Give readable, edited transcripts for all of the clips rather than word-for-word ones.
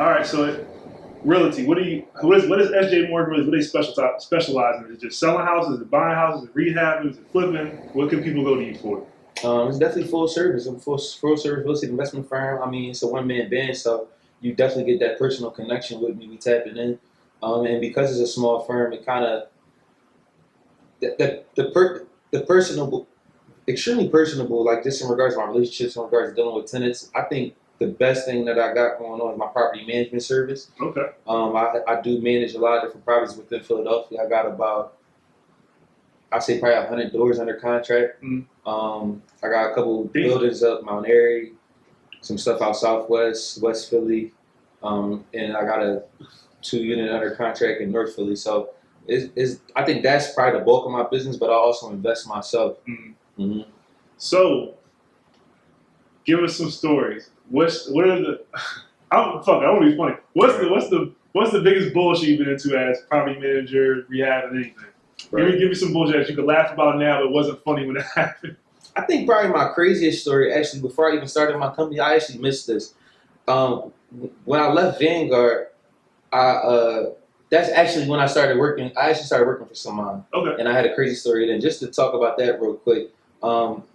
All right, so Realty. What is SJ Morgan really? What they specialize in? Is it just selling houses? Is it buying houses? Is it rehabbing? Is it flipping? What can people go to you for? It's definitely full service. I'm full service real estate investment firm. I mean, it's a one man band, so you definitely get that personal connection with me. We tapping in, and because it's a small firm, it kind of the personable, extremely personable. Like just in regards to my relationships, in regards to dealing with tenants, I think the best thing that I got going on is my property management service. Okay. I do manage a lot of different properties within Philadelphia. I got about, I'd say probably 100 doors under contract. I got a couple buildings up Mount Airy, some stuff out Southwest, West Philly, and I got a 2-unit under contract in North Philly. So I think that's probably the bulk of my business, but I also invest myself. So, give us some stories. What are the? I want to be funny. What's the biggest bullshit you've been into as property manager, rehab, and anything? Right. Give me some bullshit that you could laugh about now, but wasn't funny when it happened. I think probably my craziest story, actually, before I even started my company, I actually missed this. When I left Vanguard, that's actually when I started working. I actually started working for someone. Okay. And I had a crazy story. And just to talk about that real quick,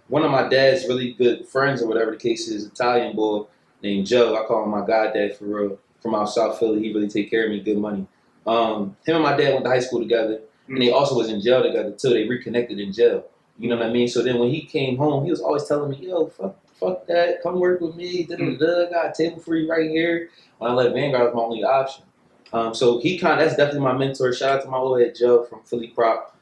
one of my dad's really good friends, or whatever the case is, Italian boy named Joe. I call him my goddad for real. From out South Philly, he really take care of me, good money. Him and my dad went to high school together, and they also was in jail together too. They reconnected in jail. You know what I mean? So then when he came home, he was always telling me, yo, fuck that, come work with me, got a table for you right here. When I left Vanguard, was my only option. So that's definitely my mentor. Shout out to my old head Joe from Philly Prop.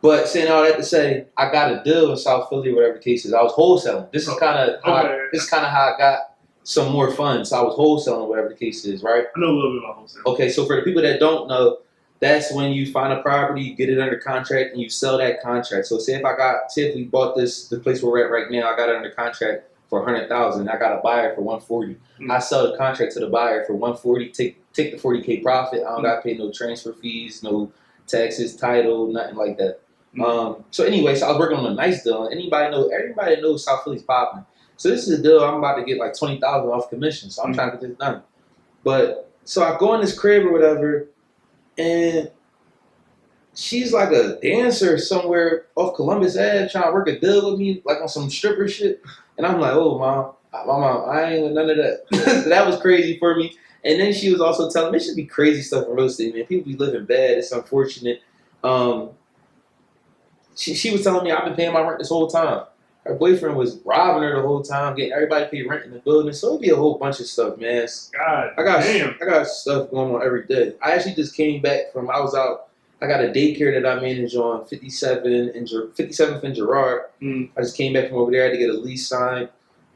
But saying all that to say, I got a deal in South Philly, whatever the case is. I was wholesaling. This is kind of how I got some more funds. So I was wholesaling, whatever the case is, right? I know a little bit about wholesaling. Okay, so for the people that don't know, that's when you find a property, get it under contract, and you sell that contract. So say if we bought the place where we're at right now, I got it under contract for $100,000. I got a buyer for $140,000. I sell the contract to the buyer for $140,000. Take the $40,000 profit. I don't got to pay no transfer fees, no taxes, title, nothing like that. So anyway, so I was working on a nice deal. Everybody knows South Philly's popping. So this is a deal I'm about to get like $20,000 off commission. So I'm trying to get this done. But so I go in this crib or whatever. And she's like a dancer somewhere off Columbus Ave trying to work a deal with me, like on some stripper shit. And I'm like, oh, mom, I ain't with none of that. So that was crazy for me. And then she was also telling me, it should be crazy stuff in real estate, man. People be living bad. It's unfortunate. She was telling me I've been paying my rent this whole time. Her boyfriend was robbing her the whole time, getting everybody to pay rent in the building. So it'd be a whole bunch of stuff, man. I got stuff going on every day. I actually just came back from, I was out. I got a daycare that I manage on 57th and Girard. I just came back from over there. I had to get a lease signed.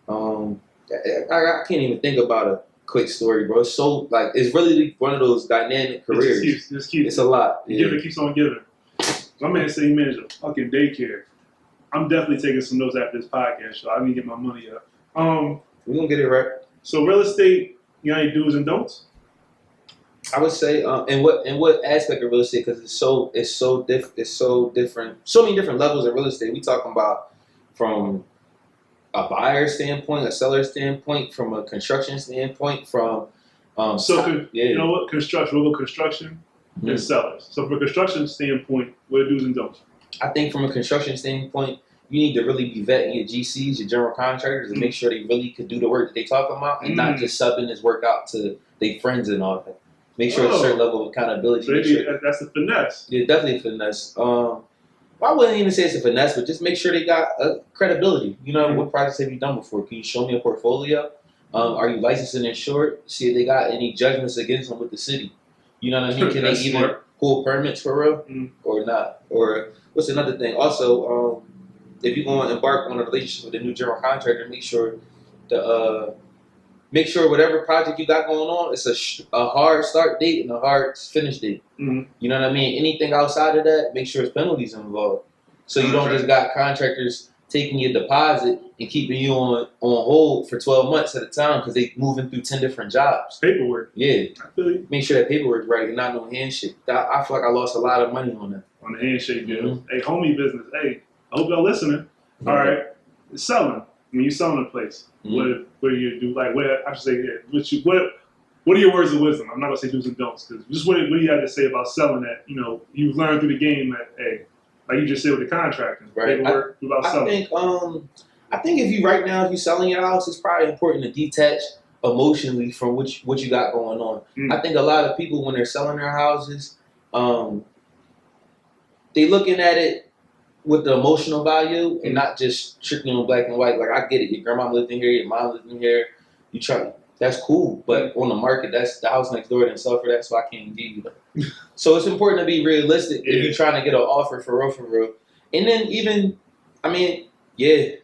I can't even think about a quick story, bro. It's so, like, it's really one of those dynamic careers. It's cute. It's a lot. Giving keeps on giving. My man said he managed a fucking daycare. I'm definitely taking some notes after this podcast, so I need to get my money up. We're going to get it right. So real estate, you got any do's and don'ts? I would say, in what aspect of real estate? Because it's so different. So many different levels of real estate. We talking about from a buyer standpoint, a seller standpoint, from a construction standpoint, from you know what? Construction. We'll go construction and sellers. So from a construction standpoint, what are do's and don'ts? I think from a construction standpoint, you need to really be vetting your GCs, your general contractors, and make sure they really could do the work that they talking about, and not just subbing this work out to their friends and all that. Make sure there's a certain level of accountability. So that's a finesse. Yeah, definitely a finesse. I wouldn't even say it's a finesse, but just make sure they got credibility. You know, what projects have you done before? Can you show me a portfolio? Are you licensed and insured? See if they got any judgments against them with the city. You know what I mean? Can they even pull permits for real or not? Or what's another thing? Also, if you're going to embark on a relationship with a new general contractor, make sure whatever project you got going on, it's a hard start date and a hard finish date. You know what I mean? Anything outside of that, make sure there's penalties involved. So you don't just got contractors taking your deposit and keeping you on hold for 12 months at a time because they moving through 10 different jobs. Paperwork. Yeah. I feel you. Make sure that paperwork's right and not no handshake. I feel like I lost a lot of money on that. On the handshake deal. Hey, homie business. Hey, I hope y'all listening. All right. Selling. when you're selling a place, Mm-hmm. what do you do? Like, what I should say, what are your words of wisdom? I'm not gonna say do's and don'ts, because just what do you have to say about selling that? You know, you've learned through the game that, hey, like you just said with the contracting, Right. paperwork about selling. I think if you're selling your house, it's probably important to detach emotionally from what you got going on. I think a lot of people when they're selling their houses, they looking at it with the emotional value and not just strictly on black and white. Like, I get it, your grandma lived in here, your mom lived in here, you try, that's cool, but on the market, that's the house next door didn't sell for that, so I can't give you that. So it's important to be realistic if you're trying to get an offer for real. And then even, I mean, yeah,